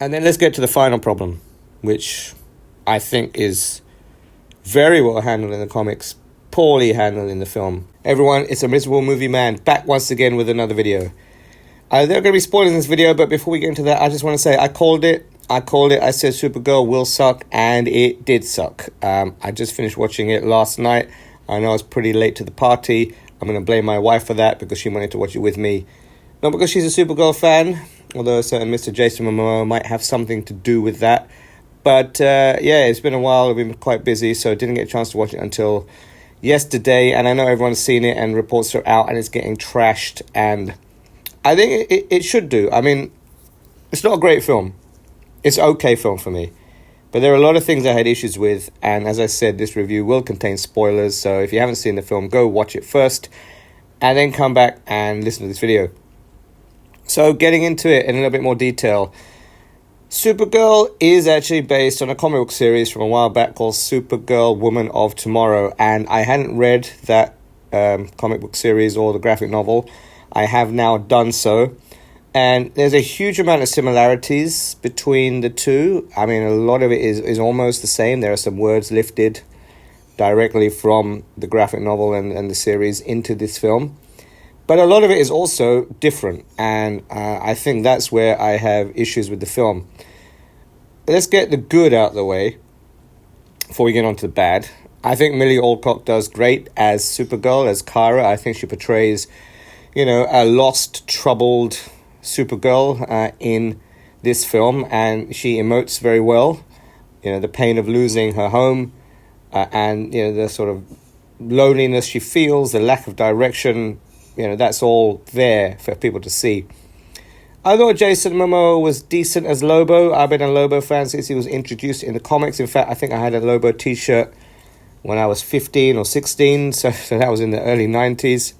And then let's get to the final problem, which I think is very well handled in the comics, poorly handled in the film. Everyone, it's a Miserable Movie Man, back once again with another video. There are going to be spoilers in this video, but before we get into that, I just want to say I called it. I said Supergirl will suck, and it did suck. I just finished watching it last night. I know I was pretty late to the party. I'm going to blame my wife for that because she wanted to watch it with me. Not because she's a Supergirl fan, although a certain Mr. Jason Momoa might have something to do with that. But yeah, it's been a while. I've been quite busy, so I didn't get a chance to watch it until yesterday. And I know everyone's seen it and reports are out and it's getting trashed. And I think it should do. I mean, it's not a great film. It's an okay film for me. But there are a lot of things I had issues with. And as I said, this review will contain spoilers. So if you haven't seen the film, go watch it first. And then come back and listen to this video. So getting into it in a little bit more detail. Supergirl is actually based on a comic book series from a while back called Supergirl Woman of Tomorrow. And I hadn't read that comic book series or the graphic novel. I have now done so. And there's a huge amount of similarities between the two. I mean, a lot of it is almost the same. There are some words lifted directly from the graphic novel and the series into this film. But a lot of it is also different, and I think that's where I have issues with the film. Let's get the good out of the way before we get on to the bad. I think Millie Alcock does great as Supergirl, as Kara. I think she portrays, a lost, troubled Supergirl in this film, and she emotes very well. The pain of losing her home, and the sort of loneliness she feels, the lack of direction. That's all there for people to see. I thought Jason Momoa was decent as Lobo. I've been a Lobo fan since he was introduced in the comics. In fact, I think I had a Lobo t-shirt when I was 15 or 16, so that was in the early 90s.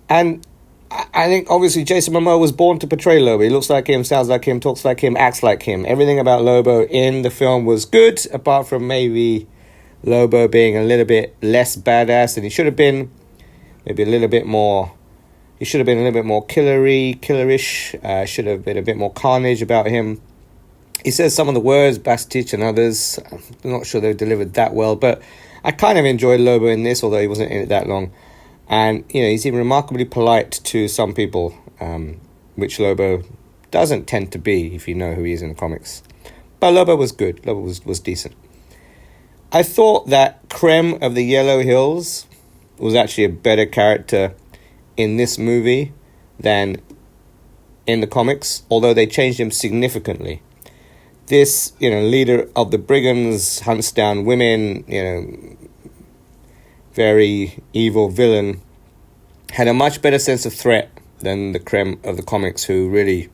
And I think, obviously, Jason Momoa was born to portray Lobo. He looks like him, sounds like him, talks like him, acts like him. Everything about Lobo in the film was good, apart from maybe Lobo being a little bit less badass than he should have been. Maybe a little bit more. He should have been a little bit more killerish. Should have been a bit more carnage about him. He says some of the words, Bastich and others. I'm not sure they were delivered that well, but I kind of enjoyed Lobo in this, although he wasn't in it that long. And he's even remarkably polite to some people, which Lobo doesn't tend to be if you know who he is in the comics. But Lobo was good. Lobo was decent. I thought that Krem of the Yellow Hills was actually a better character in this movie than in the comics, although they changed him significantly. This, leader of the brigands, hunts down women, very evil villain, had a much better sense of threat than the Krem of the comics, who really,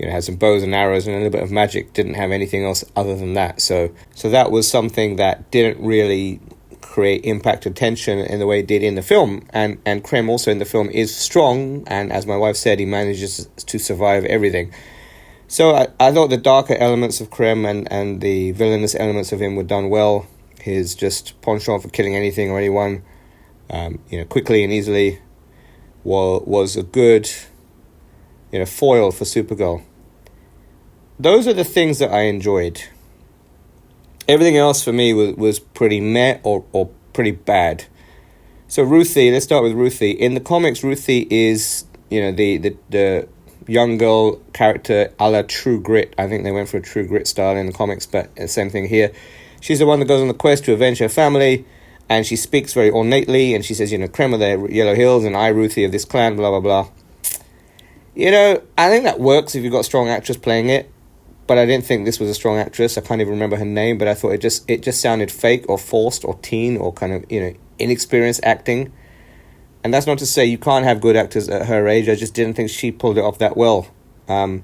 had some bows and arrows and a little bit of magic, didn't have anything else other than that. So that was something that didn't really create impact or tension in the way it did in the film. And Krem also in the film is strong, and as my wife said, he manages to survive everything. So I thought the darker elements of Krem and the villainous elements of him were done well. His just penchant for killing anything or anyone, quickly and easily, was a good, foil for Supergirl. Those are the things that I enjoyed. Everything else for me was pretty meh or pretty bad. So Ruthie, let's start with Ruthie. In the comics, Ruthie is, the young girl character a la True Grit. I think they went for a True Grit style in the comics, but same thing here. She's the one that goes on the quest to avenge her family, and she speaks very ornately, and she says, Krem of the Yellow Hills, and I, Ruthie, of this clan, blah, blah, blah. I think that works if you've got a strong actress playing it. But I didn't think this was a strong actress. I can't even remember her name, but I thought it just sounded fake or forced or teen or kind of, inexperienced acting. And that's not to say you can't have good actors at her age. I just didn't think she pulled it off that well. There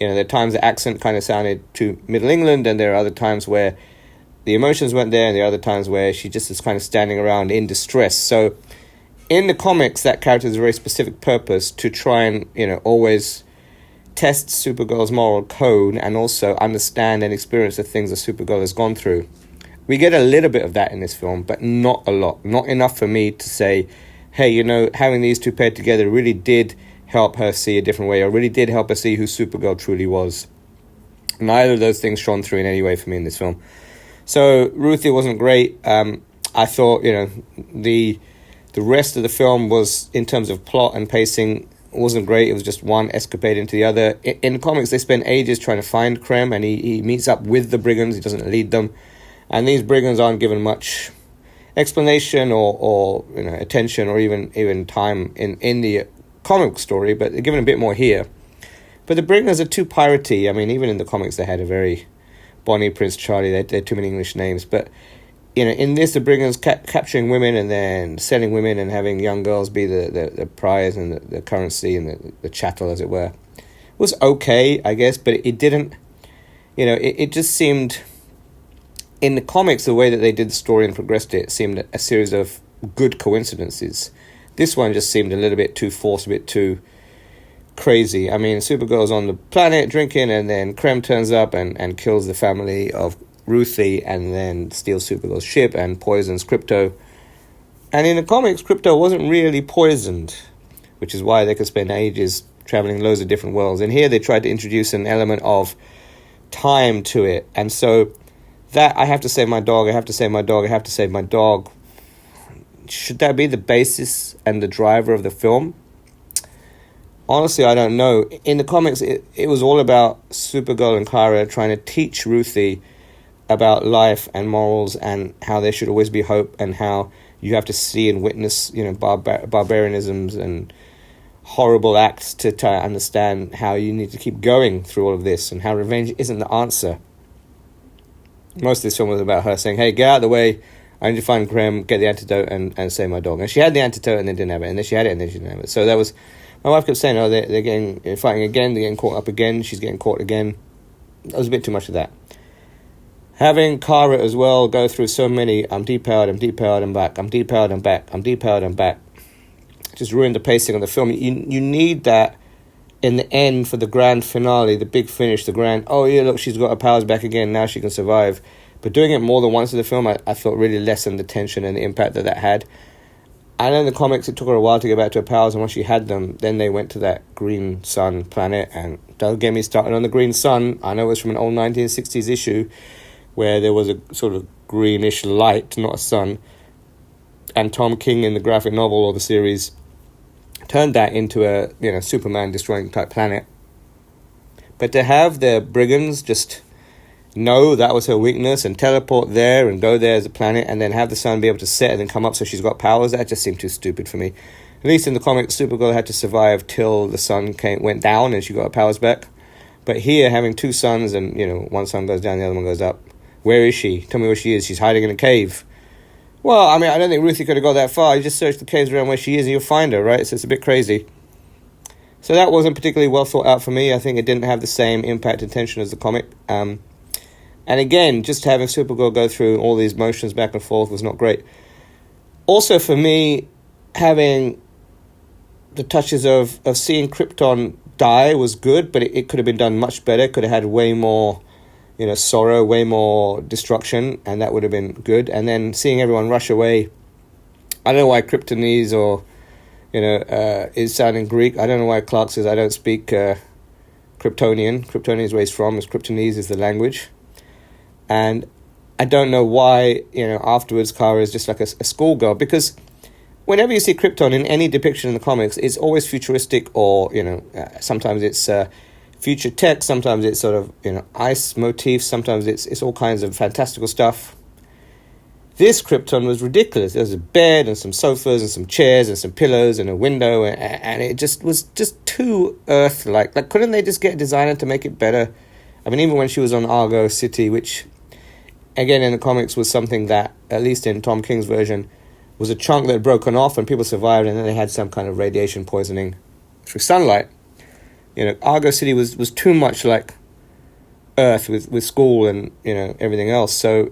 are times the accent kind of sounded too Middle England, and there are other times where the emotions weren't there, and there are other times where she just is kind of standing around in distress. So in the comics, that character has a very specific purpose to try and, always test Supergirl's moral code and also understand and experience the things that Supergirl has gone through. We get a little bit of that in this film, but not a lot. Not enough for me to say, hey, having these two paired together really did help her see a different way, or really did help her see who Supergirl truly was. Neither of those things shone through in any way for me in this film. So Ruthie wasn't great. I thought, the rest of the film was, in terms of plot and pacing, wasn't great. It was just one escapade into the other. In the comics, they spend ages trying to find Krem, and he meets up with the brigands. He doesn't lead them. And these brigands aren't given much explanation or attention or even time in the comic story, but they're given a bit more here. But the brigands are too piratey. I mean, even in the comics, they had a very Bonnie, Prince Charlie. They had too many English names. But, in this, the brigands capturing women and then selling women and having young girls be the prize and the currency and the chattel, as it were, was okay, I guess. But it didn't, it just seemed, in the comics, the way that they did the story and progressed it seemed a series of good coincidences. This one just seemed a little bit too forced, a bit too crazy. I mean, Supergirl's on the planet drinking, and then Krem turns up and kills the family of Ruthie, and then steals Supergirl's ship and poisons Krypto. And in the comics, Krypto wasn't really poisoned, which is why they could spend ages traveling loads of different worlds. And here they tried to introduce an element of time to it. And so that, I have to save my dog, I have to save my dog, I have to save my dog. Should that be the basis and the driver of the film? Honestly, I don't know. In the comics, it was all about Supergirl and Kara trying to teach Ruthie about life and morals and how there should always be hope, and how you have to see and witness, barbarianisms and horrible acts to try to understand how you need to keep going through all of this, and how revenge isn't the answer. Most of this film was about her saying, hey, get out of the way, I need to find Krem, get the antidote, and save my dog. And she had the antidote and then didn't have it, and then she had it and then she didn't have it. So that was... My wife kept saying, they're getting fighting again, they're getting caught up again, she's getting caught again. That was a bit too much of that. Having Kara as well go through so many, I'm depowered, I'm back, I'm depowered, I'm back, I'm depowered, I'm back. Just ruined the pacing of the film. You need that in the end for the grand finale, the big finish, the grand, oh yeah, look, she's got her powers back again, now she can survive. But doing it more than once in the film, I thought really lessened the tension and the impact that had. I know in the comics it took her a while to get back to her powers, and once she had them, then they went to that green sun planet. And don't get me started on the green sun. I know it was from an old 1960s issue where there was a sort of greenish light, not a sun. And Tom King in the graphic novel or the series turned that into a Superman destroying type planet. But to have the brigands just know that was her weakness and teleport there and go there as a planet, and then have the sun be able to set and then come up so she's got powers, that just seemed too stupid for me. At least in the comics, Supergirl had to survive till the sun went down and she got her powers back. But here, having two suns and, one sun goes down, the other one goes up. Where is she? Tell me where she is. She's hiding in a cave. Well, I mean, I don't think Ruthie could have got that far. You just search the caves around where she is and you'll find her, right? So it's a bit crazy. So that wasn't particularly well thought out for me. I think it didn't have the same impact and tension as the comic. And again, just having Supergirl go through all these motions back and forth was not great. Also, for me, having the touches of seeing Krypton die was good, but it could have been done much better. Could have had way more, sorrow, way more destruction, and that would have been good. And then seeing everyone rush away. I don't know why Kryptonese or, is sounding Greek. I don't know why Clark says I don't speak Kryptonian. Kryptonian is where he's from. Kryptonese is the language. And I don't know why, afterwards Kara is just like a schoolgirl, because whenever you see Krypton in any depiction in the comics, it's always futuristic or, sometimes it's future tech, sometimes it's sort of, ice motifs, sometimes it's all kinds of fantastical stuff. This Krypton was ridiculous. There was a bed and some sofas and some chairs and some pillows and a window, and it just was just too Earth-like. Like, couldn't they just get a designer to make it better? I mean, even when she was on Argo City, which, again, in the comics was something that, at least in Tom King's version, was a chunk that had broken off and people survived, and then they had some kind of radiation poisoning through sunlight. Argo City was too much like Earth with school and, everything else. So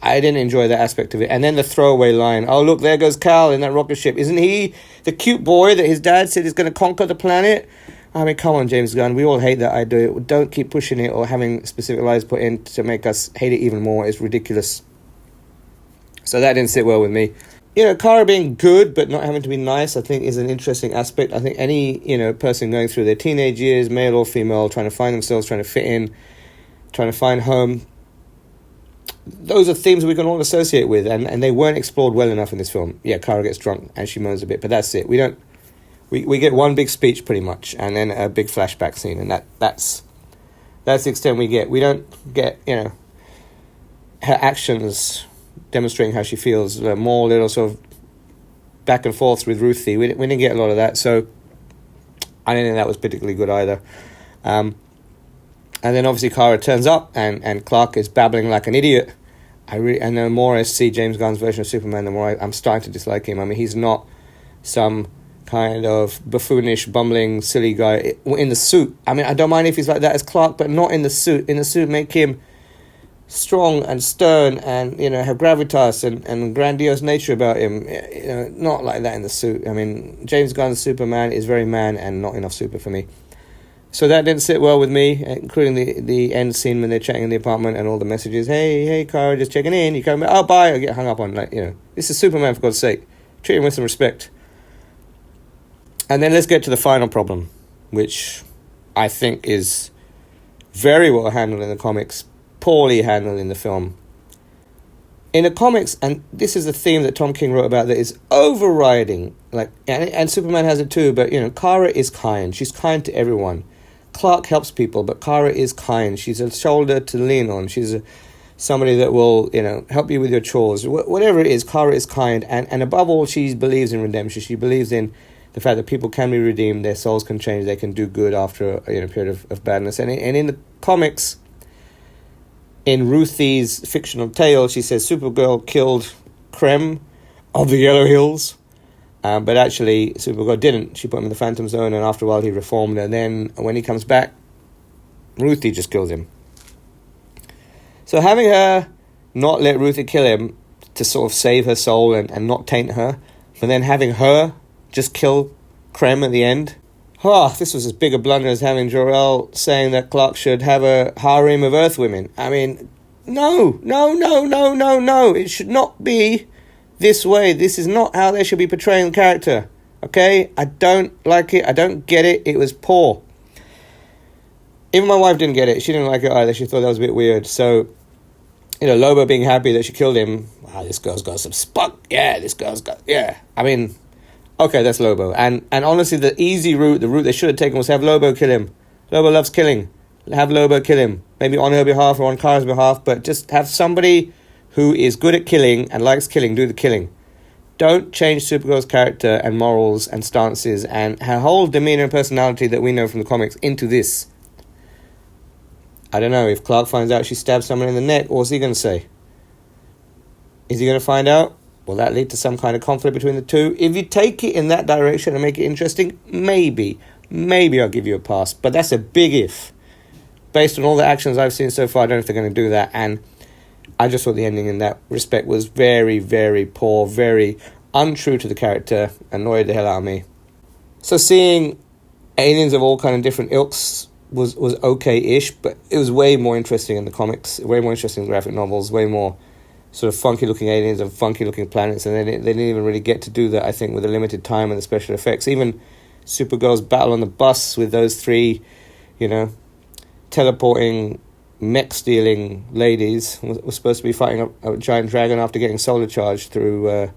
I didn't enjoy that aspect of it. And then the throwaway line, oh, look, there goes Kal in that rocket ship. Isn't he the cute boy that his dad said is going to conquer the planet? I mean, come on, James Gunn. We all hate that idea. Don't keep pushing it or having specific lines put in to make us hate it even more. It's ridiculous. So that didn't sit well with me. Kara being good but not having to be nice, I think, is an interesting aspect. I think any, person going through their teenage years, male or female, trying to find themselves, trying to fit in, trying to find home. Those are themes we can all associate with, and they weren't explored well enough in this film. Yeah, Kara gets drunk and she moans a bit, but that's it. We get one big speech pretty much, and then a big flashback scene, and that's the extent we get. We don't get, her actions demonstrating how she feels. More little sort of back and forths with Ruthie. We didn't get a lot of that, so I didn't think that was particularly good either. And then obviously Kara turns up, and Clark is babbling like an idiot. And the more I see James Gunn's version of Superman, the more I'm starting to dislike him. I mean, he's not some kind of buffoonish, bumbling, silly guy in the suit. I mean, I don't mind if he's like that as Clark, but not in the suit. In the suit, make him strong and stern and, have gravitas and grandiose nature about him. Not like that in the suit. I mean, James Gunn's Superman is very man and not enough super for me. So that didn't sit well with me, including the end scene when they're chatting in the apartment and all the messages. Hey, Kara, just checking in. You come back. Oh, bye. I get hung up on. This is Superman, for God's sake. Treat him with some respect. And then let's get to the final problem, which I think is very well handled in the comics, poorly handled in the film. In the comics, and this is a theme that Tom King wrote about that is overriding, and Superman has it too, but, Kara is kind. She's kind to everyone. Clark helps people, but Kara is kind. She's a shoulder to lean on. She's somebody that will, help you with your chores. Whatever it is, Kara is kind. And above all, she believes in redemption. She believes in the fact that people can be redeemed, their souls can change, they can do good after a period of badness. And in the comics, in Ruthie's fictional tale, she says Supergirl killed Krem of the Yellow Hills. But actually, Supergirl didn't. She put him in the Phantom Zone, and after a while he reformed. And then when he comes back, Ruthie just kills him. So having her not let Ruthie kill him to sort of save her soul and not taint her, but then having her just kill Krem at the end. This was as big a blunder as having Zor-El saying that Clark should have a harem of Earth women. I mean, no. It should not be this way. This is not how they should be portraying the character. Okay? I don't like it. I don't get it. It was poor. Even my wife didn't get it. She didn't like it either. She thought that was a bit weird. So, Lobo being happy that she killed him. Wow, this girl's got some spunk. Yeah, I mean, okay, that's Lobo. And honestly, the easy route, the route they should have taken was have Lobo kill him. Lobo loves killing. Have Lobo kill him. Maybe on her behalf or on Kara's behalf, but just have somebody who is good at killing and likes killing do the killing. Don't change Supergirl's character and morals and stances and her whole demeanor and personality that we know from the comics into this. I don't know, if Clark finds out she stabbed someone in the neck, what's he going to say? Is he going to find out? Will that lead to some kind of conflict between the two? If you take it in that direction and make it interesting, maybe I'll give you a pass. But that's a big if. Based on all the actions I've seen so far, I don't know if they're going to do that. And I just thought the ending in that respect was very, very poor, very untrue to the character, annoyed the hell out of me. So seeing aliens of all kind of different ilks was okay-ish, but it was way more interesting in the comics, way more interesting in the graphic novels, way more sort of funky-looking aliens and funky-looking planets, and they didn't even really get to do that, I think, with the limited time and the special effects. Even Supergirl's battle on the bus with those three, teleporting, mech-stealing ladies was supposed to be fighting a giant dragon after getting solar charged through,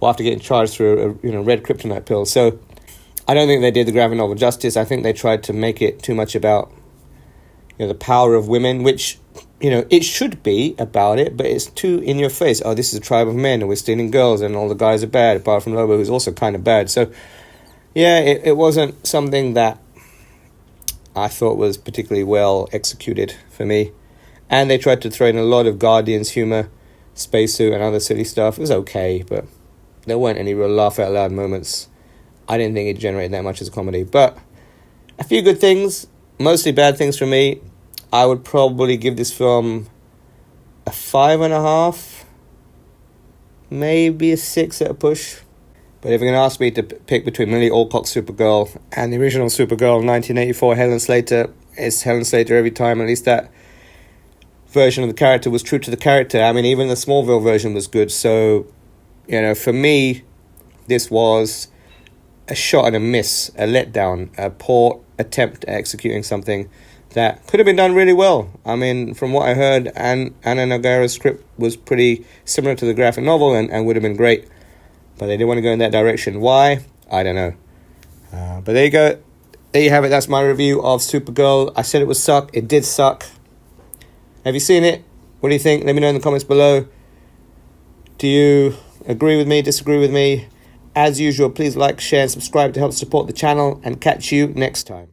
after getting charged through a red kryptonite pill. So I don't think they did the graphic novel justice. I think they tried to make it too much about the power of women, which it should be about it, but it's too in your face. Oh, this is a tribe of men and we're stealing girls and all the guys are bad, apart from Lobo, who's also kind of bad. So yeah, it wasn't something that I thought was particularly well executed for me. And they tried to throw in a lot of Guardians humor, spacesuit and other silly stuff. It was okay, but there weren't any real laugh out loud moments. I didn't think it generated that much as a comedy, but a few good things, mostly bad things for me. I would probably give this film a 5.5, maybe a 6 at a push. But if you're going to ask me to pick between Millie Alcock's Supergirl and the original Supergirl 1984 Helen Slater, it's Helen Slater every time. At least that version of the character was true to the character. I mean, even the Smallville version was good. So, for me, this was a shot and a miss, a letdown, a poor attempt at executing something that could have been done really well. I mean, from what I heard, Anna Nogueira's script was pretty similar to the graphic novel and would have been great. But they didn't want to go in that direction. Why? I don't know. But there you go. There you have it. That's my review of Supergirl. I said it would suck. It did suck. Have you seen it? What do you think? Let me know in the comments below. Do you agree with me, disagree with me? As usual, please like, share, and subscribe to help support the channel. And catch you next time.